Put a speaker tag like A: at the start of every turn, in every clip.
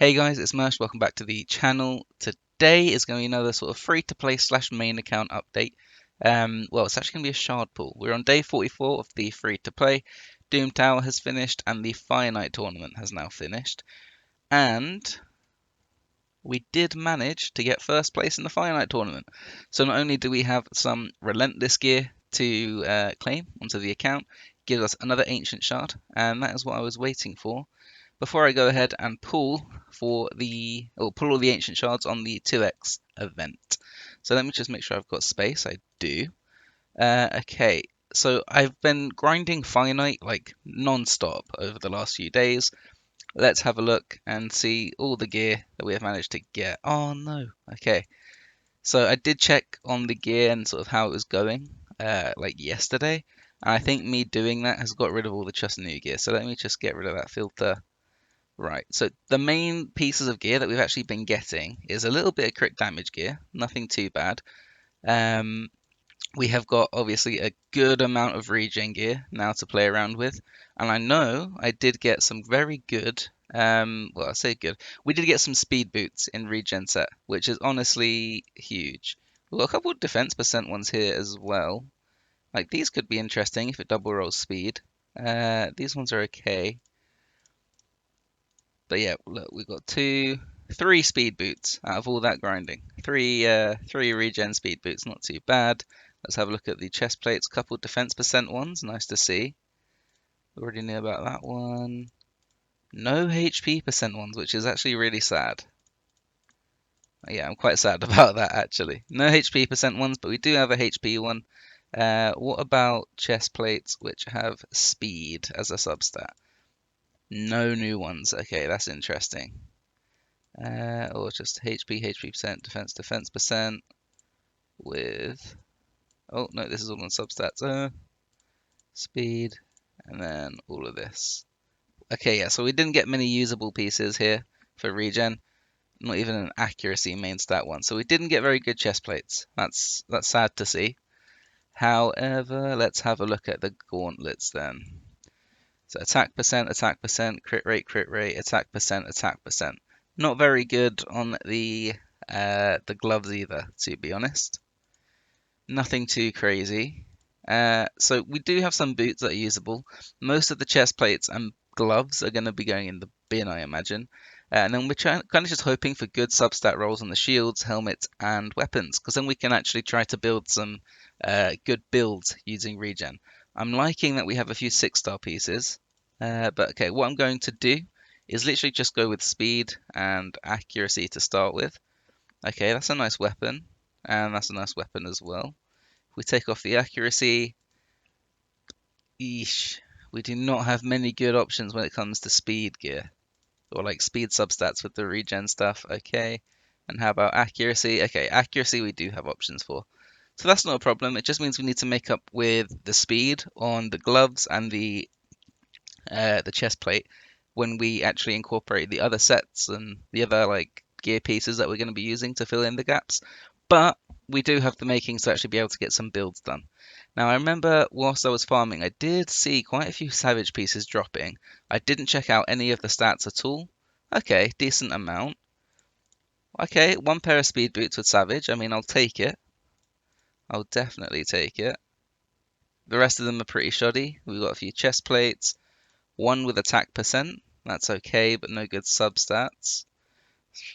A: Hey guys, it's Mershdd. Welcome back to the channel. Today is going to be another sort of free-to-play slash main account update. Well, it's actually going to be a shard pool. We're on day 44 of the free-to-play. Doom Tower has finished and the Finite tournament has now finished. And we did manage to get first place in the Finite tournament. So not only do we have some Relentless gear to claim onto the account, gives us another Ancient Shard, and that is what I was waiting for before I go ahead and pull all the ancient shards on the 2x event. So let me just make sure I've got space. I do. Okay, so I've been grinding finite like non-stop over the last few days. Let's have a look and see all the gear that we have managed to get. Oh no. Okay. So I did check on the gear and sort of how it was going like yesterday. And I think me doing that has got rid of all the just new gear. So let me just get rid of that filter. Right, so the main pieces of gear that we've actually been getting is a little bit of crit damage gear, nothing too bad. We have got obviously a good amount of regen gear now to play around with, and I know I did get some very good, well, I say good, we did get some speed boots in regen set, which is honestly huge. We've got a couple of defense percent ones here as well. Like these could be interesting if it double rolls speed. These ones are okay. But yeah, look, we've got three speed boots out of all that grinding. Three regen speed boots, not too bad. Let's have a look at the chest plates. Couple defense percent ones, nice to see. Already knew about that one. No HP percent ones, which is actually really sad. Yeah, I'm quite sad about that actually. No HP percent ones, but we do have a HP one. What about chest plates which have speed as a substat? No new ones. Okay, that's interesting. Or just HP percent, defense percent with, oh no, this is all on substats, speed, and then all of this. Okay, yeah, so we didn't get many usable pieces here for regen, not even an accuracy main stat one. So we didn't get very good chest plates. That's sad to see. However, let's have a look at the gauntlets then. So attack percent, crit rate, attack percent. Not very good on the gloves either, to be honest. Nothing too crazy. So we do have some boots that are usable. Most of the chest plates and gloves are going to be going in the bin, I imagine. And then we're kind of just hoping for good substat rolls on the shields, helmets, and weapons, because then we can actually try to build some good builds using regen. I'm liking that we have a few 6-star pieces, but okay, what I'm going to do is literally just go with speed and accuracy to start with. Okay, that's a nice weapon, and that's a nice weapon as well. If we take off the accuracy, eesh, we do not have many good options when it comes to speed gear, or like speed substats with the regen stuff. Okay, and how about accuracy? Okay, accuracy we do have options for. So that's not a problem. It just means we need to make up with the speed on the gloves and the chest plate when we actually incorporate the other sets and the other like gear pieces that we're going to be using to fill in the gaps. But we do have the makings to actually be able to get some builds done. Now I remember whilst I was farming, I did see quite a few savage pieces dropping. I didn't check out any of the stats at all. Okay, decent amount. Okay, one pair of speed boots with savage. I mean, I'll take it. I'll definitely take it. The rest of them are pretty shoddy. We've got a few chest plates. One with attack percent. That's okay, but no good substats.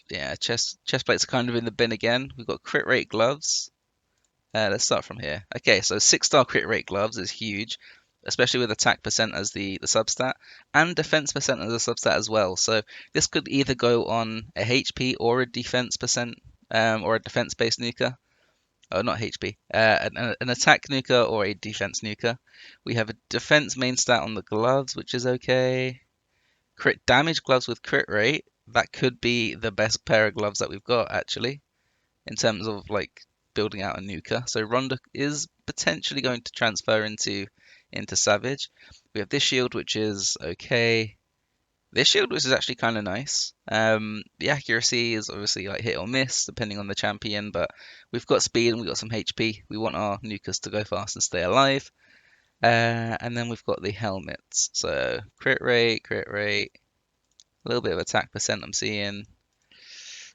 A: Yeah, chest plates are kind of in the bin again. We've got crit rate gloves. Let's start from here. Okay, so 6-star crit rate gloves is huge, especially with attack percent as the substat, and defense percent as a substat as well. So this could either go on a HP or a defense percent, or a defense-based nuker. Oh, not HP. An attack nuker or a defense nuker. We have a defense main stat on the gloves, which is okay. Crit damage gloves with crit rate. That could be the best pair of gloves that we've got, actually, in terms of like building out a nuker. So Ronda is potentially going to transfer into Savage. We have this shield, which is okay. This shield, which is actually kind of nice. The accuracy is obviously like hit or miss, depending on the champion, but we've got speed and we've got some HP. We want our nukers to go fast and stay alive. And then we've got the helmets. So crit rate, A little bit of attack percent I'm seeing.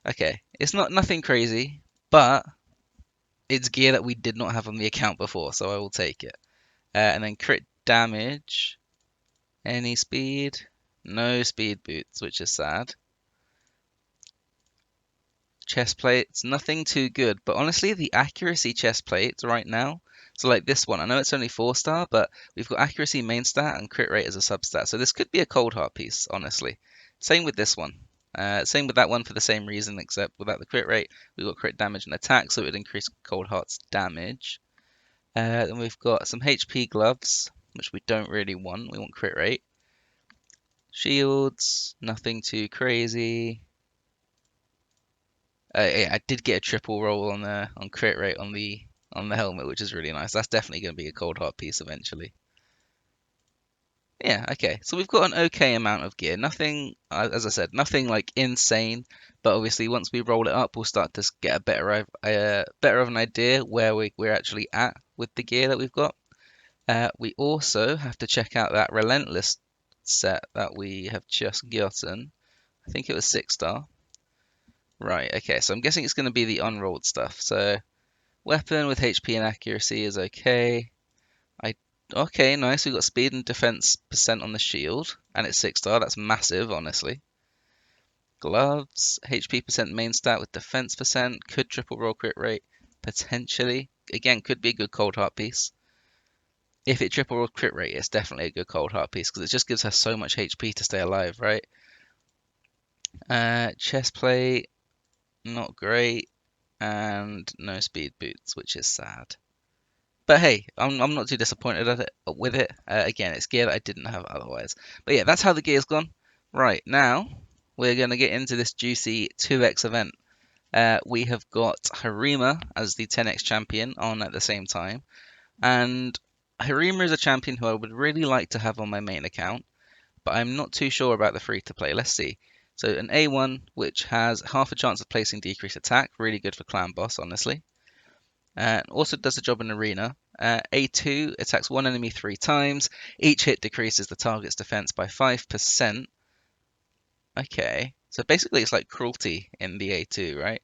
A: Okay, it's not nothing crazy, but it's gear that we did not have on the account before, so I will take it. And then crit damage. Any speed? No speed boots, which is sad. Chest plates, nothing too good, but honestly, the accuracy chest plates right now. So like this one, I know it's only 4-star, but we've got accuracy main stat and crit rate as a substat. So this could be a cold heart piece, honestly. Same with this one. Same with that one for the same reason, except without the crit rate, we've got crit damage and attack, so it would increase cold heart's damage. Then we've got some HP gloves, which we don't really want. We want crit rate. Shields, nothing too crazy. I did get a triple roll on crit rate on the helmet, which is really nice. That's definitely going to be a cold heart piece eventually. Yeah, okay. So we've got an okay amount of gear. Nothing, as I said, nothing like insane. But obviously, once we roll it up, we'll start to get a better of an idea where we're actually at with the gear that we've got. We also have to check out that Relentless set that we have just gotten. I think it was 6-star. Right, okay, so I'm guessing it's going to be the unrolled stuff. So weapon with HP and accuracy is okay. Okay, nice. We've got speed and defense percent on the shield, and it's 6-star. That's massive, honestly. Gloves, HP percent main stat with defense percent. Could triple roll crit rate, potentially. Again, could be a good cold heart piece. If it triple rolls crit rate, it's definitely a good cold heart piece because it just gives her so much HP to stay alive, right? Chest plate, not great, and no speed boots, which is sad. But hey, I'm not too disappointed at it with it. Again, it's gear that I didn't have otherwise. But yeah, that's how the gear's gone. Right, now we're going to get into this juicy 2x event. We have got Harima as the 10x champion on at the same time. And Harima is a champion who I would really like to have on my main account, but I'm not too sure about the free to play. Let's see. So an A1, which has half a chance of placing decreased attack, really good for clan boss, honestly. Also does the job in arena. A2 attacks one enemy 3 times. Each hit decreases the target's defense by 5%. Okay, so basically it's like cruelty in the A2, right?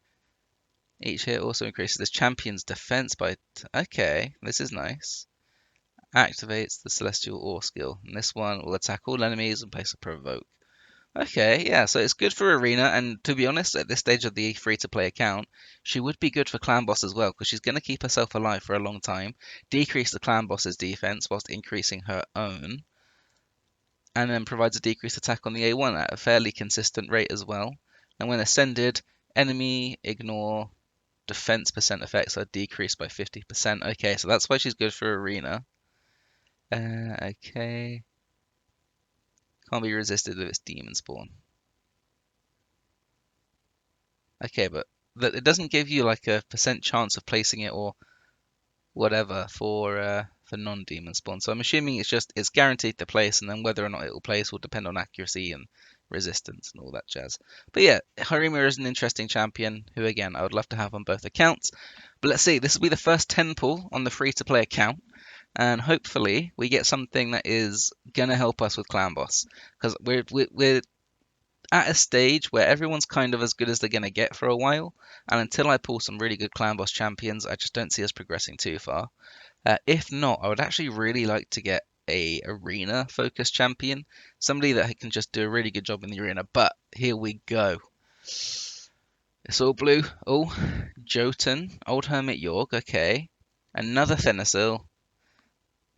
A: Each hit also increases the champion's defense by... Okay, this is nice. Activates the Celestial Ore skill. And this one will attack all enemies and place a provoke. Okay, yeah, so it's good for Arena, and to be honest, at this stage of the free-to-play account, she would be good for Clan Boss as well, because she's going to keep herself alive for a long time, decrease the Clan Boss's defense whilst increasing her own, and then provides a decreased attack on the A1 at a fairly consistent rate as well. And when ascended, enemy ignore defense percent effects are decreased by 50%. Okay, so that's why she's good for Arena. Okay. Can't be resisted with its demon spawn. Okay, but it doesn't give you like a percent chance of placing it or whatever for non-demon spawn. So I'm assuming it's guaranteed to place, and then whether or not it will place will depend on accuracy and resistance and all that jazz. But yeah, Harima is an interesting champion who again I would love to have on both accounts. But let's see, this will be the first 10 pull on the free-to-play account. And hopefully we get something that is gonna help us with Clan Boss, because we're at a stage where everyone's kind of as good as they're gonna get for a while, and until I pull some really good Clan Boss champions, I just don't see us progressing too far. If not, I would actually really like to get a arena focused champion, somebody that can just do a really good job in the arena. But here we go. It's all blue. Oh, Jotun, Old Hermit York. Okay, another Thenasil.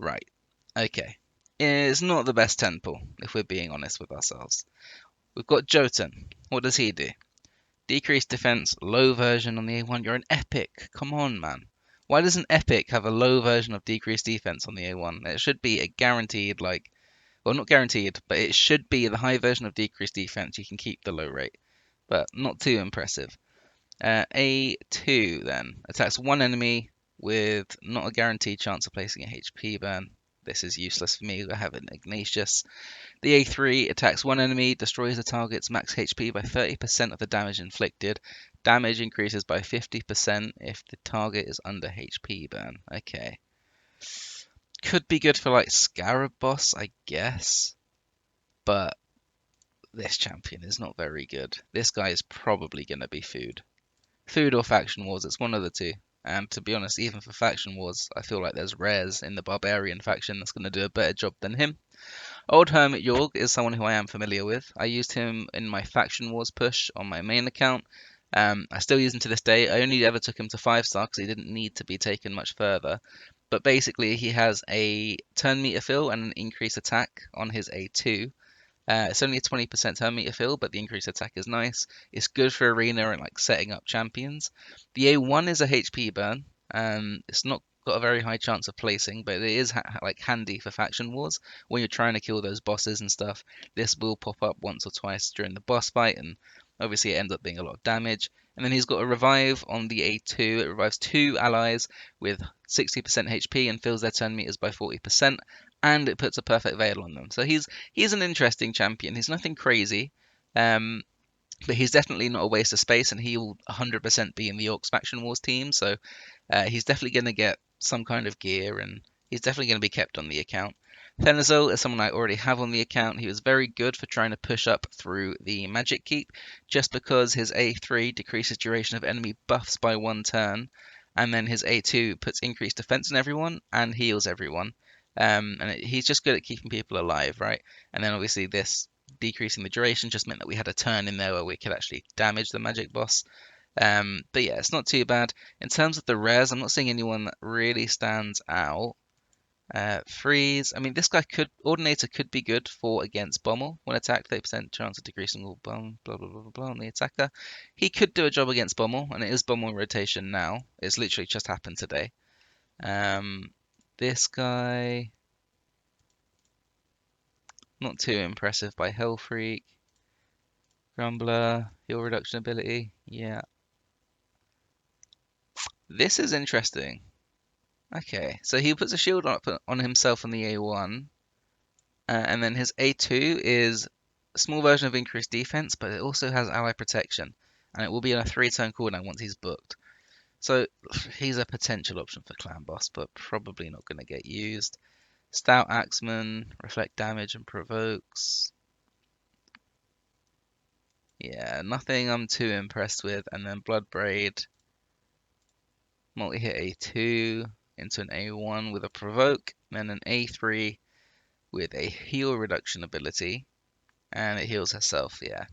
A: Right. Okay. It's not the best 10 pull, if we're being honest with ourselves. We've got Jotun. What does he do? Decreased defense, low version on the A1. You're an epic. Come on, man. Why does an epic have a low version of decreased defense on the A1? It should be a guaranteed, like, well, not guaranteed, but it should be the high version of decreased defense. You can keep the low rate, but not too impressive. A2 then attacks one enemy with not a guaranteed chance of placing a HP burn. This is useless for me. I have an Ignatius. The A3 attacks one enemy, destroys the target's max HP by 30% of the damage inflicted. Damage increases by 50% if the target is under HP burn. Okay. Could be good for like Scarab Boss, I guess. But This champion is not very good. This guy is probably going to be food. Food or faction wars, it's one of the two. And to be honest, even for faction wars, I feel like there's rares in the barbarian faction that's going to do a better job than him. Old Hermit Yorg is someone who I am familiar with. I used him in my faction wars push on my main account. I still use him to this day. I only ever took him to 5-star because he didn't need to be taken much further. But basically, he has a turn meter fill and an increased attack on his A2. It's only a 20% turn meter fill, but the increased attack is nice. It's good for arena and like setting up champions. The A1 is a HP burn. It's not got a very high chance of placing, but it is like handy for faction wars when you're trying to kill those bosses and stuff. This will pop up once or twice during the boss fight, and obviously it ends up being a lot of damage. And then he's got a revive on the A2. It revives 2 allies with 60% HP and fills their turn meters by 40%, and it puts a perfect veil on them. So he's an interesting champion. He's nothing crazy, but he's definitely not a waste of space, and he will 100% be in the Orcs Faction Wars team. So he's definitely going to get some kind of gear, and he's definitely going to be kept on the account. Thenazol is someone I already have on the account. He was very good for trying to push up through the Magic Keep, just because his A3 decreases duration of enemy buffs by 1 turn, and then his A2 puts increased defense on everyone and heals everyone. He's just good at keeping people alive, right? And then obviously this decreasing the duration just meant that we had a turn in there where we could actually damage the magic boss. But yeah, it's not too bad. In terms of the rares, I'm not seeing anyone that really stands out. Freeze. I mean, this guy Ordinator could be good for against Bommel. When attacked, 30% chance of decreasing all bomb, blah, blah, blah, blah, blah on the attacker. He could do a job against Bommel, and it is Bommel rotation now. It's literally just happened today. This guy, not too impressive by Hell Freak. Grumbler, heal reduction ability. Yeah. This is interesting. Okay, so he puts a shield on himself on the A1, and then his A2 is a small version of increased defense, but it also has ally protection, and it will be on a 3-turn cooldown once he's booked. So he's a potential option for clan boss, but probably not going to get used. Stout Axeman, reflect damage and provokes. Yeah, nothing I'm too impressed with. And then Bloodbraid, multi-hit A2 into an A1 with a provoke, and then an A3 with a heal reduction ability, and it heals herself. Yeah,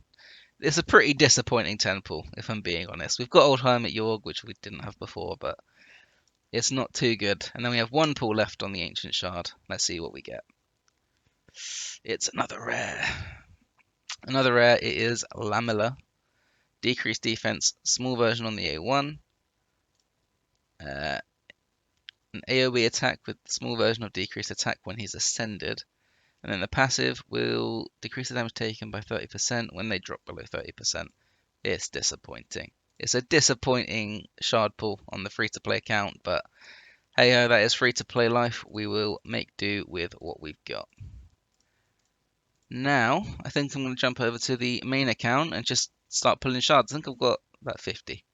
A: it's a pretty disappointing 10 pool, if I'm being honest. We've got Old Hermit Yorg, which we didn't have before, but it's not too good. And then we have 1 pool left on the Ancient Shard. Let's see what we get. It's another rare. Another rare, it is Lamella. Decreased defense, small version on the A1. An AoE attack with small version of decreased attack when he's ascended. And then the passive will decrease the damage taken by 30% when they drop below 30%. It's disappointing. It's a disappointing shard pool on the free-to-play account, but hey, that is free-to-play life. We will make do with what we've got. Now, I think I'm going to jump over to the main account and just start pulling shards. I think I've got about 50.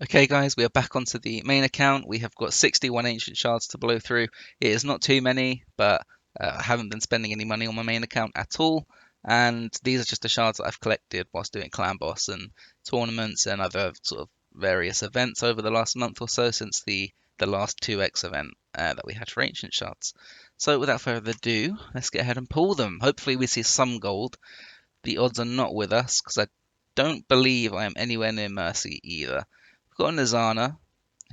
A: Okay guys, we are back onto the main account. We have got 61 ancient shards to blow through. It is not too many, but I haven't been spending any money on my main account at all. And these are just the shards that I've collected whilst doing clan boss and tournaments and other sort of various events over the last month or so since the last 2x event that we had for ancient shards. So without further ado, let's get ahead and pull them. Hopefully we see some gold. The odds are not with us because I don't believe I am anywhere near Mercy either. I've got a Nizana,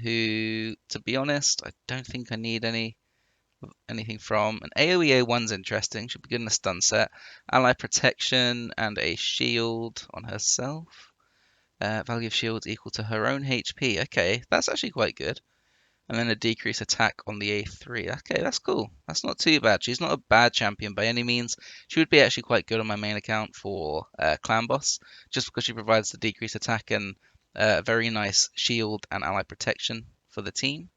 A: who, to be honest, I don't think I need anything from. An AoE A1's interesting, should be good in a stun set. Ally protection and a shield on herself. Value of shields equal to her own HP. Okay, that's actually quite good. And then a decreased attack on the A3. Okay, that's cool. That's not too bad. She's not a bad champion by any means. She would be actually quite good on my main account for clan boss, just because she provides the decreased attack and a very nice shield and ally protection for the team.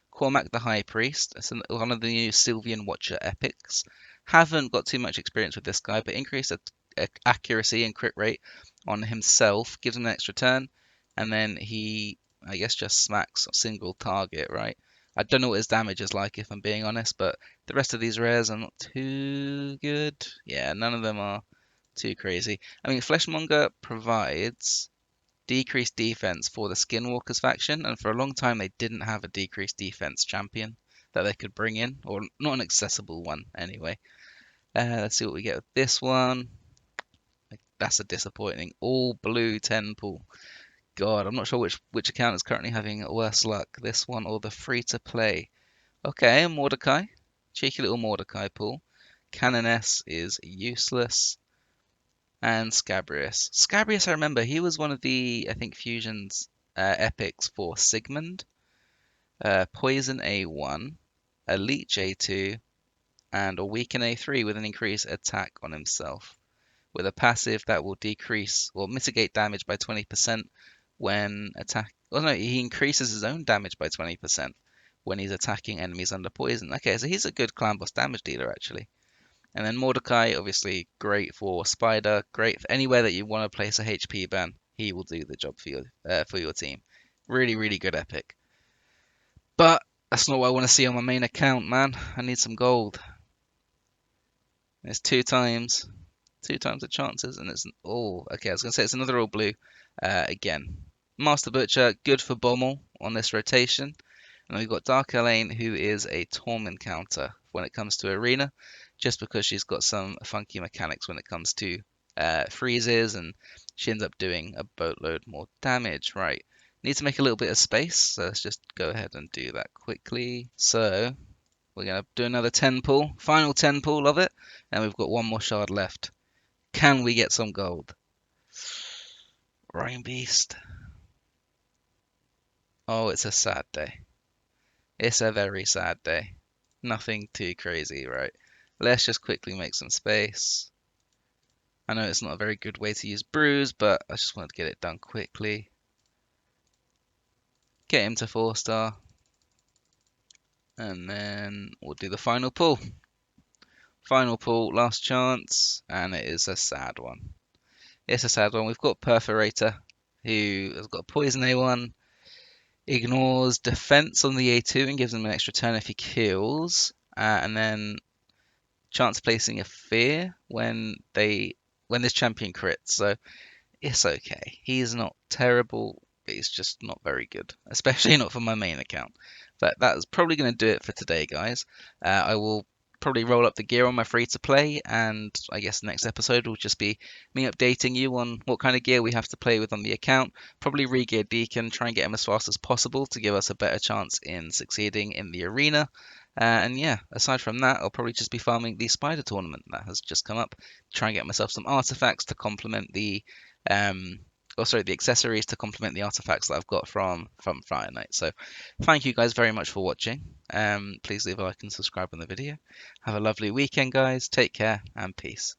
A: Cormac the High Priest, it's one of the new Sylvian Watcher epics. Haven't got too much experience with this guy, but increased accuracy and crit rate on himself gives him an extra turn, and then he, I guess, just smacks a single target, right? I don't know what his damage is like, if I'm being honest, but the rest of these rares are not too good. Yeah, none of them are too crazy. I mean, Fleshmonger provides decreased defense for the Skinwalkers faction, and for a long time they didn't have a decreased defense champion that they could bring in, or not an accessible one anyway. Let's see what we get with this one. That's a disappointing all blue 10 pool. God, I'm not sure which account is currently having worse luck, this one or the free to play. Okay, Mordecai, cheeky little Mordecai pool. Canoness is useless. And Scabrius. Scabrius, I remember, he was one of the, I think, fusions epics for Sigmund. Poison A1, a Leech A2, and a Weaken A3 with an increased attack on himself. With a passive that will decrease or mitigate damage by 20% when attack. Oh no, he increases his own damage by 20% when he's attacking enemies under poison. Okay, so he's a good clan boss damage dealer actually. And then Mordecai, obviously great for Spider, great for anywhere that you want to place a HP ban. He will do the job for your team. Really, really good epic. But that's not what I want to see on my main account, man. I need some gold. It's two times the chances, and it's okay. I was gonna say it's another all blue again. Master Butcher, good for Bommel on this rotation. And we've got Dark Elaine, who is a Torment counter when it comes to Arena, just because she's got some funky mechanics when it comes to freezes, and she ends up doing a boatload more damage. Right, need to make a little bit of space, so let's just go ahead and do that quickly. So we're going to do another 10 pull, final 10 pull of it, and we've got one more shard left. Can we get some gold? Rain Beast. Oh, it's a sad day. It's a very sad day. Nothing too crazy, right? Let's just quickly make some space. I know it's not a very good way to use Bruise, but I just wanted to get it done quickly. Get him to 4-star. And then we'll do the final pull. Final pull, last chance, and it is a sad one. It's a sad one. We've got Perforator, who has got Poison A1, ignores defense on the A2 and gives him an extra turn if he kills, and then chance of placing a fear when this champion crits. So it's okay. He's not terrible, but he's just not very good, especially not for my main account. But that's probably going to do it for today, guys. I will probably roll up the gear on my free to play, and I guess the next episode will just be me updating you on what kind of gear we have to play with on the account. Probably re-gear Deacon, try and get him as fast as possible to give us a better chance in succeeding in the arena. And yeah, aside from that, I'll probably just be farming the Spider tournament that has just come up. Try and get myself some artifacts to complement the the accessories to complement the artifacts that I've got from Fire Knight. So thank you guys very much for watching. Please leave a like and subscribe on the video. Have a lovely weekend, guys. Take care and peace.